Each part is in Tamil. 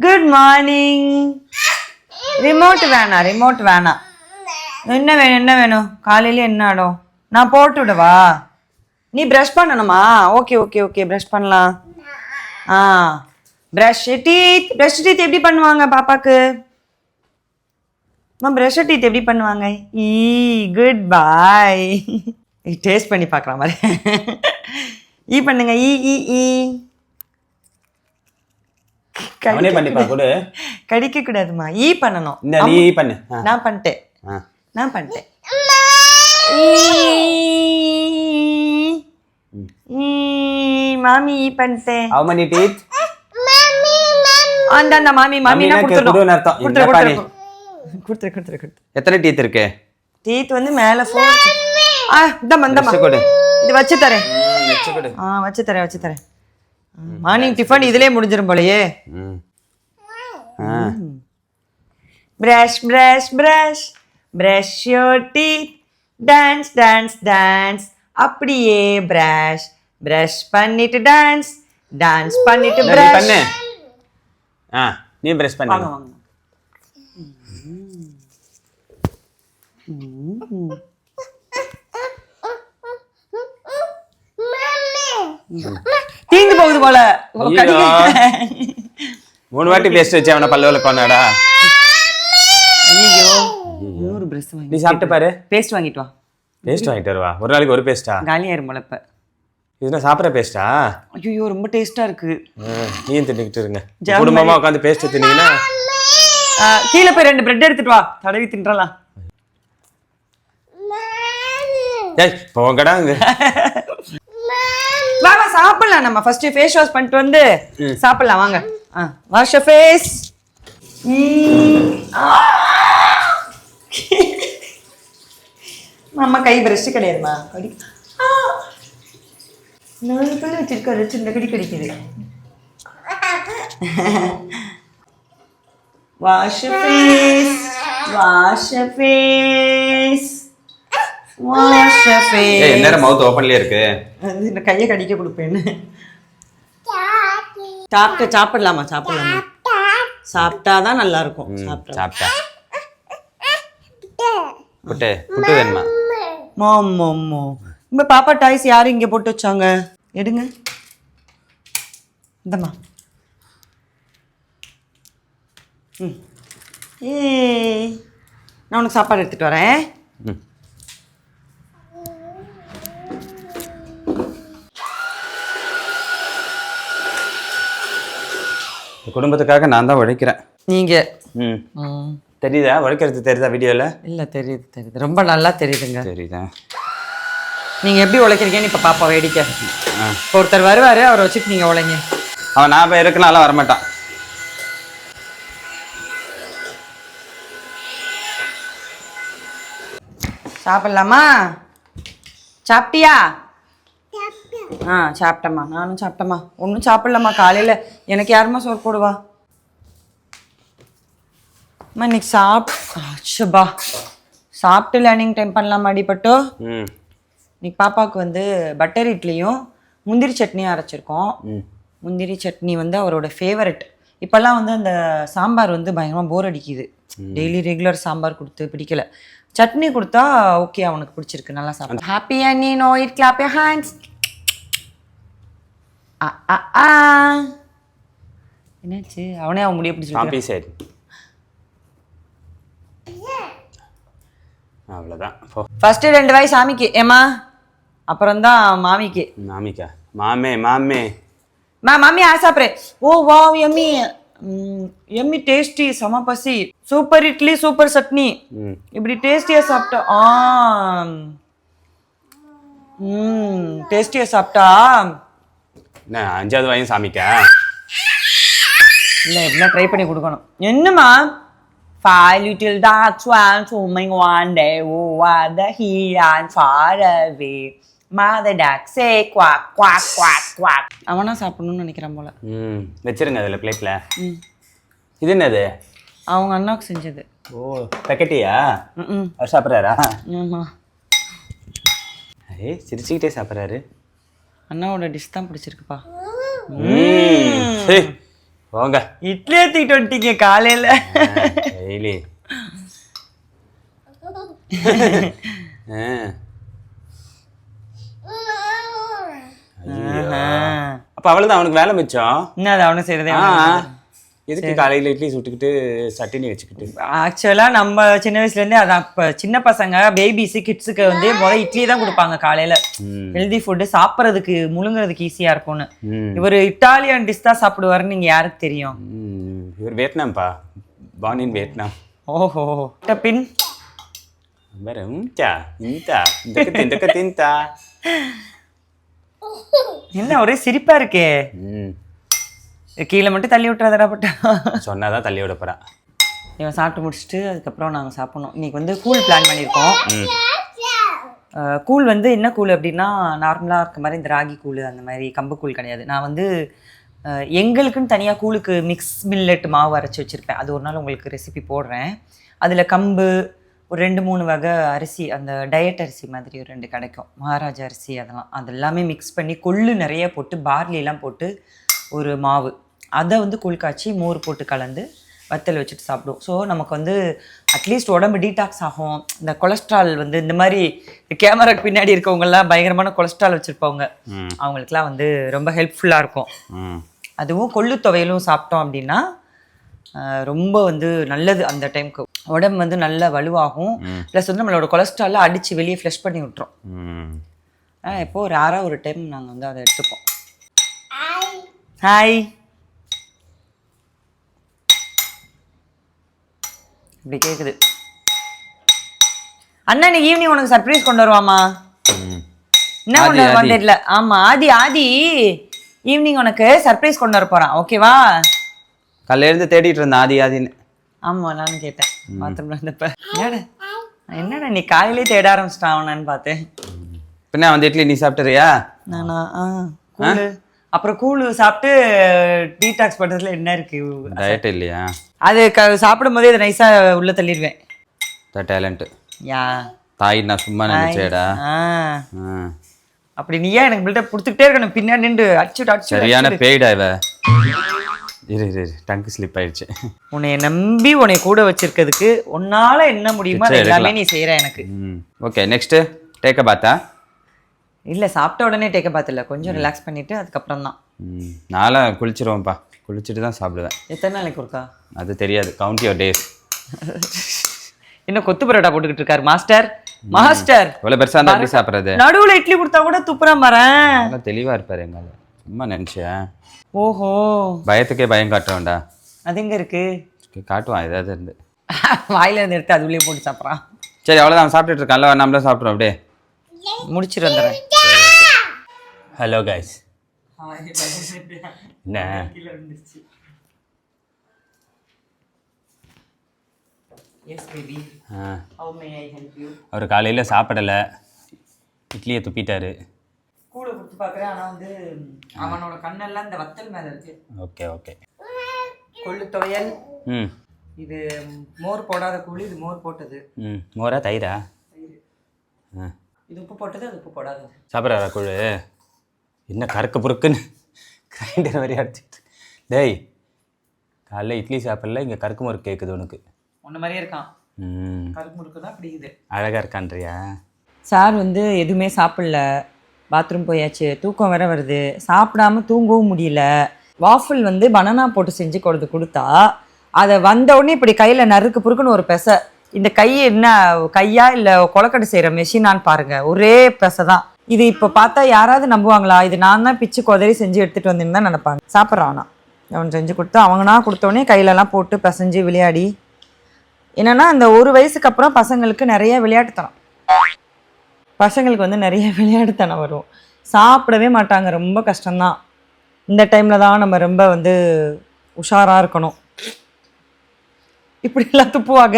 Good morning. ரிமோட் வேணாம். என்ன வேணும் காலையில என்ன ஆடும்? நான் போட்டு விடவா? நீ ப்ரஷ் பண்ணணுமா? ஓகே ப்ரஷ் பண்ணலாம். ப்ரஷ் டீத் எப்படி பண்ணுவாங்க பாப்பாக்கு? ப்ரஷ் டீத் எப்படி பண்ணுவாங்க? குட் பாய். டேஸ்ட் பண்ணி பார்க்குற மாதிரி. பண்ணுங்க. அவனே பண்ணி பாக்குடு. கடிக்க கூடாதுமா. பண்ணணும். நீ பண்ணு. நான் பண்ணிட்டேன். மாமி பண்ணிட்டேன். How many teeth? அந்த மாமி நான் கொடுத்துரு. எத்தனை டீத் இருக்கு? டீத் வந்து மேல 4. இந்தம்மா இது வச்சு தரேன். வச்சு தரேன். மார்னிங் டிஃபன் இதுலயே முடிஞ்சிரும் போலயே. Brush your teeth. Dance. அப்படியே brush பண்ணிட்டு dance பண்ணிட்டு brush பண்ணு. நீ பிரஷ் பண்ணு. வாங்க. தீந்து போகுது போல. 3 வாட்டி பேஸ்ட் வச்சு அவனை பல்ல விளக்கோனாடா. ஐயோ ஒரு பிரஷ் வாங்கி. நீ சாப்பிட்டு பாரு. பேஸ்ட் வாங்கிட்டு வா. பேஸ்ட் வாங்கிட்டு வருவா. ஒரு நாளைக்கு ஒரு பேஸ்டா? காலியாயிரும் போல இப்ப. இதுனா சாப்பிட்ற பேஸ்டா? ஐயோ ரொம்ப டேஸ்டா இருக்கு. நீயும் தின்னுக்கிட்டு இருங்க. குடும்பமா உட்காந்து பேஸ்ட் தின்னீங்கன்னா கீழே போய் 2 பிரெட் எடுத்துட்டு வா. தடவி தின்றலாம். போங்கடா. வாங்க சாப்பிடலாம். நம்ம ஃபர்ஸ்ட் ஃபேஸ் வாஷ் பண்ணிட்டு வந்து சாப்பிடலாம். வாங்க. Wash your face. அம்மா கை பிரஷ் கிடையாதுமா. நான் இப்ப வச்சிருக்கேன். சின்ன கடிக்குது. Wash your face. என்னடா மவுத் ஓபன்லயே இருக்கு? இந்த கையை கடிக்க கொடுப்பேன்னு. சாப்பிடலாமா? சாப்பிட்டாதான் நல்லா இருக்கும். சாப்பிட்டா புட்டு வேணுமா? மோமோ இந்த பாப்பா டாய்ஸ் யாரு இங்க போட்டு வச்சாங்க? எடுங்க. இந்தம்மா. நான் உனக்கு சாப்பாடு எடுத்துட்டு வரேன். குடும்பத்துக்காக நான் தான் உழைக்கிறேன். நீங்க தெரியுதா? உழைக்கிறது தெரியுதா வீடியோல? இல்ல தெரியுது. ரொம்ப நல்லா தெரியுதுங்க. தெரியுதா? நீங்க எப்படி உழைக்கிறீங்கன்னு இப்ப பாப்பா வேடிக்கை. ஒருத்தர் வருவாரு, அவரை வச்சுட்டு நீங்க உழைங்க. அவன் நான் போய் இருக்கனால வரமாட்டான். சாப்பிடலாமா? சாப்பிட்டியா? சாப்பிட்டம்மா. நானும் சாப்பிட்டம்மா. ஒன்றும் சாப்பிடலாமா. காலையில் எனக்கு யாருமா சோறு போடுவா? அம்மா இன்னைக்கு சாப்பிட்டு லேர்னிங் டைம் பண்ணலாமா? அடிப்பட்டோ இன்னைக்கு பாப்பாவுக்கு வந்து பட்டர் இட்லியும் முந்திரி சட்னியும் அரைச்சிருக்கோம். முந்திரி சட்னி வந்து அவரோட ஃபேவரட். இப்போல்லாம் வந்து அந்த சாம்பார் வந்து பயங்கரமாக போர் அடிக்குது. டெய்லி ரெகுலர் சாம்பார் கொடுத்து பிடிக்கல. சட்னி கொடுத்தா ஓகே, அவனுக்கு பிடிச்சிருக்கு, நல்லா சாப்பிடும். ஹாப்பி அண்ணி no it clap your hands. என்னாச்சு? அவனே அவன் முடிய பிடிச்சி அவ்வளோதான். ஃபர்ஸ்ட் 2 வாய் சாமிக்கு ஏமா, அப்புறம் தான் மாமிக்கு. மாமி சாப்பிட்றேன். Oh wow yummy. Yummy tasty. செம பசி. Super idli super chutney. இப்படி டேஸ்டியா சாப்பிட்டா டேஸ்டியா சாப்பிட்டா 5வது வாயும் சாமிக்கா? இல்லை, எப்படின்னா ட்ரை பண்ணி கொடுக்கணும். என்னம்மா? 5 little ducks swam swimming one day over the hill and far away. Mother duck say quack quack quack quack. அவனா சாப்பிடணும்னு நினைக்கிறான் போல. வச்சிருங்க அதில் பிளேட்ல. இது என்னது? அவங்க அண்ணாவுக்கு செஞ்சது. ஓ பேக்கெட்டியா? அவர் சாப்பிட்றாரா? ஆமாம். சிரிச்சுக்கிட்டே சாப்பிட்றாரு. அண்ணாவோட டிஷ் தான் பிடிச்சிருக்குப்பா. போங்க. இட்லியே தூக்கிட்டு வந்துட்டீங்க காலையில. டெய்லி. அப்ப அவ்வளவுதான், அவனுக்கு வேலை மிச்சம். என்ன அது அவனும் செய்யறதே. எதுக்கு காலையில இட்லி சுட்டுக்கிட்டு சட்டினி வச்சுக்கிட்டு? ஆக்சுவலா நம்ம சின்ன வயசுல இருந்தே அதான். இப்ப சின்ன பசங்க பேபிஸு கிட்ஸுக்கு வந்து முதல்ல இட்லி தான் கொடுப்பாங்க காலையில. ஹெல்தி ஃபுட்டு சாப்பிட்றதுக்கு முழுங்குறதுக்கு ஈஸியா இருக்கும்னு. இவர் இட்டாலியன் டிஷ் தான் சாப்பிடுவாருன்னு நீங்க யாருக்கு தெரியும்? இவர் வியட்நாம்பா, பார்ன் இன் வியட்நாம். ஓஹோ. பின் வேற இந்த என்ன ஒரே சிரிப்பா இருக்கே. கீழே மட்டும் தள்ளி விட்டுறாதடா பட்டா. சொன்னாதான் தள்ளி விட போறா. இவன் சாப்பிட்டு முடிச்சுட்டு அதுக்கப்புறம் நாங்கள் சாப்பிடணும். இன்னைக்கு வந்து கூழ் பிளான் பண்ணியிருக்கோம். கூழ் வந்து என்ன கூழ் அப்படின்னா நார்மலாக இருக்க மாதிரி இந்த ராகி கூழ் அந்த மாதிரி கம்பு கூழ் கிடையாது. நான் வந்து எங்களுக்குன்னு தனியாக கூழுக்கு மிக்ஸ் மில்லட் மாவு அரைச்சி வச்சுருப்பேன். அது ஒரு நாள் உங்களுக்கு ரெசிபி போடுறேன். அதில் கம்பு ஒரு 2-3 வகை அரிசி, அந்த டயட் அரிசி மாதிரி ஒரு 2 கிடைக்கும், மகாராஜா அரிசி, அது எல்லாமே மிக்ஸ் பண்ணி கொள்ளு நிறைய போட்டு பார்லிலாம் போட்டு ஒரு மாவு, அதை வந்து கூழ் காய்ச்சி மோர் போட்டு கலந்து வத்தல் வச்சுட்டு சாப்பிடுவோம். ஸோ நமக்கு வந்து அட்லீஸ்ட் உடம்பு டீடாக்ஸ் ஆகும். இந்த கொலஸ்ட்ரால் வந்து இந்த மாதிரி கேமராக்கு பின்னாடி இருக்கவங்கெல்லாம் பயங்கரமான கொலஸ்ட்ரால் வச்சுருப்பவங்க, அவங்களுக்குலாம் வந்து ரொம்ப ஹெல்ப்ஃபுல்லாக இருக்கும். அதுவும் கொள்ளு துவையலும் சாப்பிட்டோம் அப்படின்னா ரொம்ப வந்து நல்லது. அந்த டைமுக்கு உடம்பு வந்து நல்ல வலுவாகும். ப்ளஸ் வந்து நம்மளோட கொலஸ்ட்ராலை அடித்து வெளியே ஃப்ளஷ் பண்ணி விட்டுரும். எப்போது ரேராக ஒரு டைம் நாங்கள் வந்து அதை எடுத்துப்போம். ஹாய். இப்படி கேட்குது. அண்ணா இன்னைக்கு ஈவினிங் உனக்கு சர்ப்ரைஸ் கொண்டு வருவாமா? என்ன கொண்டு வருவான்னு தெரியல. ஆமாம், ஆதி ஈவினிங் உனக்கு சர்ப்ரைஸ் கொண்டு வர போகிறான். ஓகேவா? காலையில இருந்து தேடிட்டு இருந்தேன் ஆதின்னு. ஆமா, நானும் கேட்டேன் பாத்ரூம்ல இருந்தப்ப. என்னடா நீ காலையிலே தேட ஆரம்பிச்சிட்டான் அவனான்னு பார்த்தேன். பின்ன வந்து இட்லி நீ சாப்பிட்டுறியா? நானா? கூழு. அப்புறம் கூழு சாப்பிட்டு டீடாக்ஸ் பண்றதுல என்ன இருக்கு? டயட் இல்லையா? அது சாப்பிடும் போதே அதை நைஸா உள்ள தள்ளிடுவேன். டேலண்ட். யா தாய் நான் சும்மா நினைச்சேடா. அப்படி நீயா எனக்கு பில்டப் கொடுத்துக்கிட்டே இருக்கணும் பின்னாடி நின்று அடிச்சுட்டு. சரியான பேய்டா இவ. இரு டங்கு ஸ்லிப் ஆயிடுச்சு. உன்னை நம்பி உன்னை கூட வச்சிருக்கிறதுக்கு உன்னால என்ன முடியுமோ எல்லாமே நீ செய்யற எனக்கு. ஓகே, நெக்ஸ்ட் டேக்க பாத்தா? இல்ல, சாப்பிட்ட உடனே டேக்க பாத்துல, கொஞ்சம் ரிலாக்ஸ் பண்ணிட்டு அதுக்கப்புறம் தான். நாளை குளிச்சிருவோம்ப்பா, குளிச்சுட்டு தான் சாப்பிடுவேன். எத்தனை நாளைக்கு இருக்கா அது தெரியாது. Count your days. இன்னும் கொத்து பரோட்டா போட்டுக்கிட்டு இருக்காரு மாஸ்டர். இவ்வளவு பெருசா இருந்தா எப்படி சாப்பிடுறது? நடுவுல இட்லி கொடுத்தா கூட துப்புறான் பாறேன். தெளிவா இருப்பாரு எங்கால. சும்மா நினைச்சேன். ஓஹோ, பயத்துக்கே பயம் காட்டுறோம்டா. அது எங்க இருக்கு? காட்டுவான் ஏதாவது இருந்து. வாயில இருந்து எடுத்து அது உள்ளே போட்டு சாப்பிட்றான். சரி, அவ்வளோதான் சாப்பிட்டுட்டு இருக்கான்ல, நம்மளும் சாப்பிட்றோம். அப்படியே முடிச்சுட்டு வந்துடுறேன். Hello guys. என்ன அவர் காலையில் சாப்பிடலை, இட்லியை துப்பிட்டாரு. கூட கொடுத்து பார்க்குறேன், ஆனால் வந்து அவனோட கண்ணெல்லாம் இந்த வத்தல் மேலே இருக்கு. ஓகே. கொள்ளு துவையல். இது மோர் போடாத கூழ், இது மோர் போட்டது. மோரா தயிரா? இது உப்பு போட்டது, அது உப்பு போடாதது. சாப்பிட்றாரா கூழ்? என்ன கறக்கு பொறுக்குன்னு கிரைண்டர் வரையும் அடிச்சுட்டு. டேய், காலைல இட்லி சாப்பிடல, இங்கே கருக்கு முறுக்கு கேட்குது உனக்கு. ஒன்று மாதிரியே இருக்கான். கருக்கு முறுக்கு தான் பிடிக்குது. அழகாக இருக்கான்றியா? சார் வந்து எதுவுமே சாப்பிடல, பாத்ரூம் போயாச்சு, தூக்கம் வேற வருது, சாப்பிடாம தூங்கவும் முடியல. வாஃபிள் வந்து பனானா போட்டு செஞ்சு கொடுத்தா அதை வந்த உடனே இப்படி கையில் நறுக்கு புறுக்குன்னு ஒரு பெசை. இந்த கை என்ன கையா இல்லை கொலக்கட்டை செய்கிற மெஷினான்னு பாருங்க, ஒரே பெசை தான் இது. இப்போ பார்த்தா யாராவது நம்புவாங்களா? இது நான் தான் பிச்சு கொதறி செஞ்சு எடுத்துகிட்டு வந்தேன்னு தான் நினைப்பாங்க. சாப்பிட்றான் அவன் செஞ்சு கொடுத்து, அவங்கனா கொடுத்தோடனே கையிலலாம் போட்டு பசைஞ்சு விளையாடி. என்னென்னா இந்த 1 வயசுக்கு அப்புறம் பசங்களுக்கு நிறைய விளையாட்டுத்தனம், பசங்களுக்கு வந்து நிறைய விளையாட்டுத்தனம் வரும். சாப்பிடவே மாட்டாங்க, ரொம்ப கஷ்டம்தான். இந்த டைமில் தான் நம்ம ரொம்ப வந்து உஷாராக இருக்கணும். இப்படிலாம் துப்புவாங்க,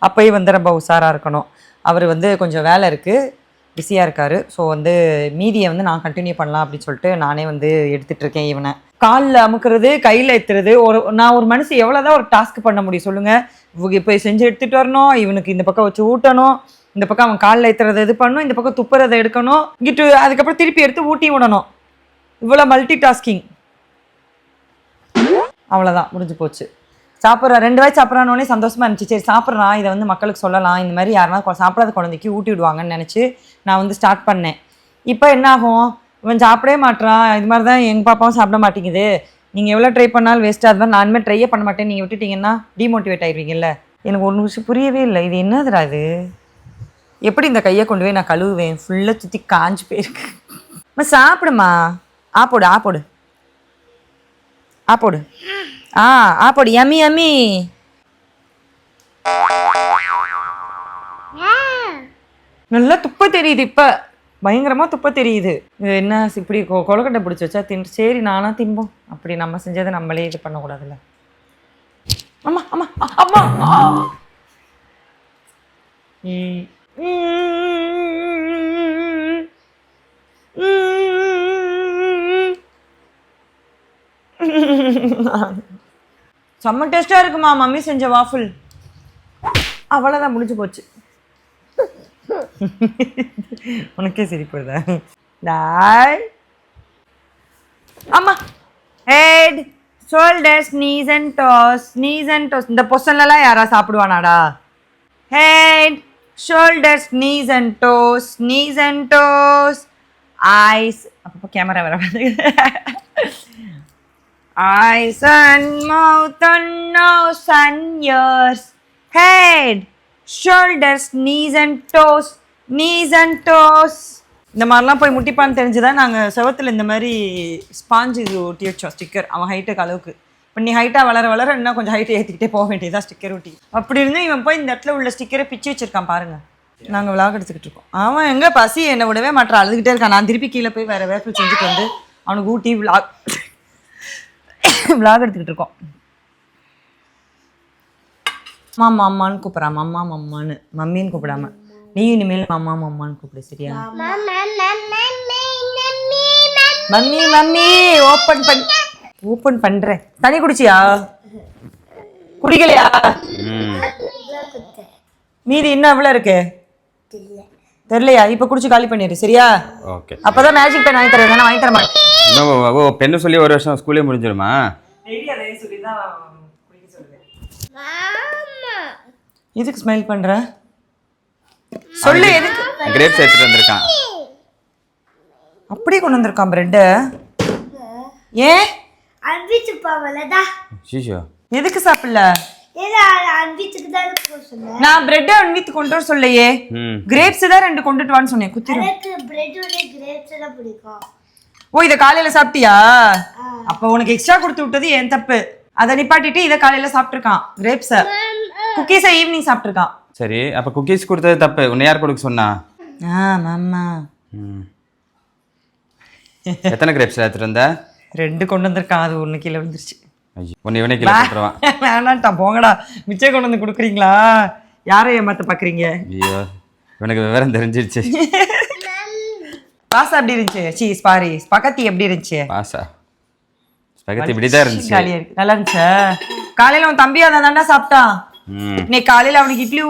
அப்போயும் வந்து ரொம்ப உஷாராக இருக்கணும். அவர் வந்து கொஞ்சம் வேலை இருக்குது, பிஸியாக இருக்கார். ஸோ வந்து மீதியை வந்து நான் கண்டினியூ பண்ணலாம் அப்படின்னு சொல்லிட்டு நானே வந்து எடுத்துகிட்டு இருக்கேன். இவனை காலில் அமுக்கிறது, கையில் ஏற்றுறது. நான் ஒரு மனுஷன் எவ்வளோதான் ஒரு டாஸ்க் பண்ண முடியும் சொல்லுங்கள்? போய் செஞ்சு எடுத்துகிட்டு வரணும், இவனுக்கு இந்த பக்கம் வச்சு ஊட்டணும், இந்த பக்கம் அவன் காலில் ஏற்றுறதை இது பண்ணணும், இந்த பக்கம் துப்புறதை எடுக்கணும், இங்கிட்டு அதுக்கப்புறம் திருப்பி எடுத்து ஊட்டி விடணும். இவ்வளோ மல்டி டாஸ்கிங். அவ்வளோதான், முடிஞ்சு போச்சு. சாப்பிட்றா 2 வாய் சாப்பிட்றானோடனே சந்தோஷமா இருந்துச்சு. சரி சாப்பிட்றான், இதை வந்து மக்களுக்கு சொல்லலாம், இந்த மாதிரி யாருன்னா சாப்பிடாத குழந்தைக்கு ஊட்டி விடுவாங்கன்னு நினச்சி நான் வந்து ஸ்டார்ட் பண்ணேன். இப்போ என்ன ஆகும், இவன் சாப்பிடவே மாட்றான், இது மாதிரி தான் எங்கள் பாப்பாவும் சாப்பிட மாட்டேங்குது, நீங்கள் எவ்வளோ ட்ரை பண்ணாலும் வேஸ்ட்டாக இருந்தால் நான் இனிமேல் ட்ரையே பண்ண மாட்டேன், நீங்கள் விட்டுட்டீங்கன்னா டிமோட்டிவேட் ஆயிடுவீங்கல்ல. எனக்கு ஒரு நிமிஷம் புரியவே இல்லை, இது என்னதுடா இது, எப்படி இந்த கையை கொண்டு போய் நான் கழுவுவேன், ஃபுல்லாக சுற்றி காஞ்சி போயிருக்கு. அம்மா சாப்பிடுமா, ஆப்போடு ஆப்போடு ஆப்போடு ஆப்போடு, யம்மி யம்மி. நல்லா துப்ப தெரியுது, இப்போ பயங்கரமாக துப்ப தெரியுது. இது என்ன இப்படி கொலக்கட்டை பிடிச்சி வச்சா தின்னு, சரி நானா தின்போம், அப்படி நம்ம செஞ்சதை நம்மளே இது பண்ணக்கூடாதுல்ல. அம்மா அம்மா அம்மா. செம்ம டேஸ்டா இருக்குமா மம்மி செஞ்ச வாஃபிள். அவ்வளோதான், முடிஞ்சு போச்சு. உனக்கே சிரிப்புதா? டாய் அம்மா. Head shoulders knees and toes, knees and toes. இந்த பொசன்லாம் யாரா சாப்பிடுவானாடா? Head shoulders knees and toes, knees and toes. Eyes, அப்பப்போ கேமரா வர eyes and mouth and nose and ears, head, shoulders, knees and toes, knees and toes. இந்த மாதிரிலாம் போய் முட்டிப்பான்னு தெரிஞ்சுதான் நாங்கள் செவத்தில் இந்த மாதிரி ஸ்பாஞ்சு இது ஒட்டி வச்சோம், ஸ்டிக்கர். அவன் ஹைட்டுக்கு அளவுக்கு. இப்போ நீ ஹைட்டாக வளர வளர இன்னும் கொஞ்சம் ஹைட்டை ஏற்றிக்கிட்டே போக வேண்டியதான் ஸ்டிக்கர் ஒட்டி. அப்படி இருந்து இவன் போய் இந்த இடத்துல உள்ள ஸ்டிக்கரை பிச்சு வச்சிருக்கான் பாருங்க. நாங்கள் விளாக் எடுத்துக்கிட்டு இருக்கோம். அவன் எங்கே பசி என்னை விடவே மாட்டான், அழுதுகிட்டே இருக்கான். நான் திருப்பி கீழே போய் வேறு வேப்பிள் செஞ்சுட்டு வந்து அவனுக்கு ஊட்டி விளாக் எடுத்துக்கிட்டு இருக்கோம். மாமா அம்மான்னு கூப்பிட்றான், மம்மா மம்மான்னு, மம்மின்னு கூப்பிடாம. நீ இனிமேல் மம்மா மம்மான்னு கூப்பிடு, சரியா? மம்மி மம்மி ஓப்பன் பண்றேன். தண்ணி குடிச்சியா? குடிக்கலையா? மீதி இன்னும் எவ்வளோ இருக்கு தெரியலையா? இப்போ குடிச்சு காலி பண்ணிடு, சரியா? ஓகே. அப்பதான் மேஜிக் பென் வாங்கி தருவேன். வாங்கி தர மாட்டேன். ஓ, பெண்ணு சொல்லி ஒரு வருஷம் ஸ்கூலே முடிஞ்சிருமா? எதுக்கு ஸ்மைல் பண்ற? சொல்லு, எதுக்கு? கிரேப்ஸ் எடுத்துட்டு வந்திருக்கான். அப்படியே கொண்டு வந்திருக்கான் பிரெட். ஏன் அன்பிச்சு பாவலடா? சீஷோ எதுக்கு சாப்பிடல? ஏல அன்பிச்சுக்கு தான் போறேன். நான் பிரெட் அன்வித் கொண்டு வர சொல்லையே, கிரேப்ஸ் தான் 2 கொண்டுட்டு வான்னு சொன்னேன். குத்திரு. எனக்கு பிரெட்டோட கிரேப்ஸ் எல்லாம் பிடிக்கும். ஓ, இத காலையில சாப்பிட்டியா? அப்ப உனக்கு எக்ஸ்ட்ரா கொடுத்து விட்டது என் தப்பு. அதை நிப்பாட்டிட்டு இதை காலையில சாப்பிட்டுருக்கான். கிரேப்ஸை குக்கீஸை ஈவினிங் சாப்பிட்டுருக்கான். சரி, அப்ப குக்கீஸ் கொடுத்தது தப்பு. உன்னை யார் கொடுக்க சொன்னா? மாமா. எத்தனை கிரேப்ஸ் எடுத்துட்டு வந்த? 2 கொண்டு வந்திருக்கான். அது 1 கீழே விழுந்துருச்சு. ஒன்னு இவனே கீழே போட்டுருவான். வேணான்ட்டா, போங்கடா. மிச்சம் கொண்டு வந்து கொடுக்குறீங்களா? யாரை ஏமாத்த பாக்குறீங்க? ஐயோ, இவனுக்கு விவரம் தெரிஞ்சிருச்சு. பாசா எப்படி இருந்துச்சு? ஸ்பகத்தி எப்படி இருந்துச்சு? பாசா ஸ்பகத்தி இப்படிதான் இருந்துச்சு. நல்லா இருந்துச்சு. காலையில அவன் தம்பி அதை தாண்டா சாப்பிட்டான். இன்னைக்கு காலையில அவனுக்கு இட்லி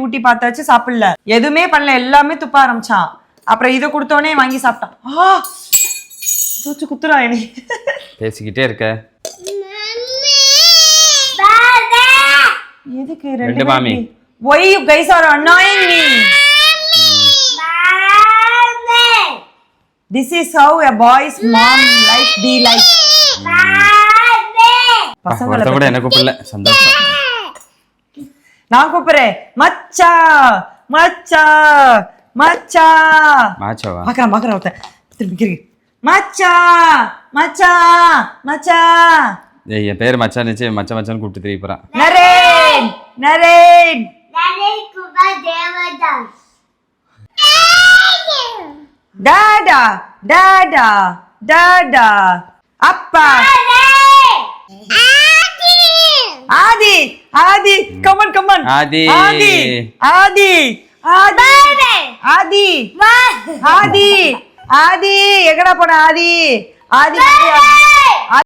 ஊட்டி பார்த்தாச்சு, சாப்பிடல, எதுவுமே பண்ணல, எல்லாமே துப்ப ஆரம்பிச்சான். அப்புறம் இதை கொடுத்தோடனே வாங்கி சாப்பிட்டான். தூச்சு குத்துறா என்னை. பேசிக்கிட்டே இருக்க. எதுக்கு 2 மாமி? Why you guys are annoying me? This is how a boy's mom life be like. பசங்கள கூட எனக்கு கூப்பிடல, சந்தோஷம். நான் கூப்பிடுறேன். மச்சா மச்சா மச்சா மாச்சவா பாக்குறான் ஒருத்தன் திரும்பி கிருக்கு. மச்சா மச்சா மச்சா. ஏய், என் பேர் மச்சான் நினைச்சு மச்சான்னு கூப்பிட்டு திரும்பி போறான். நரேன் நரேன் நரேன் குபா தேவதாஸ். டாடா டாடா டாடா. அப்பா ஆதி ஆதி கமன் ஆதி ஆதி ஆதி ஆதி ஆதி ஆதி ஆதி எங்கடா போன? ஆதி ஆதி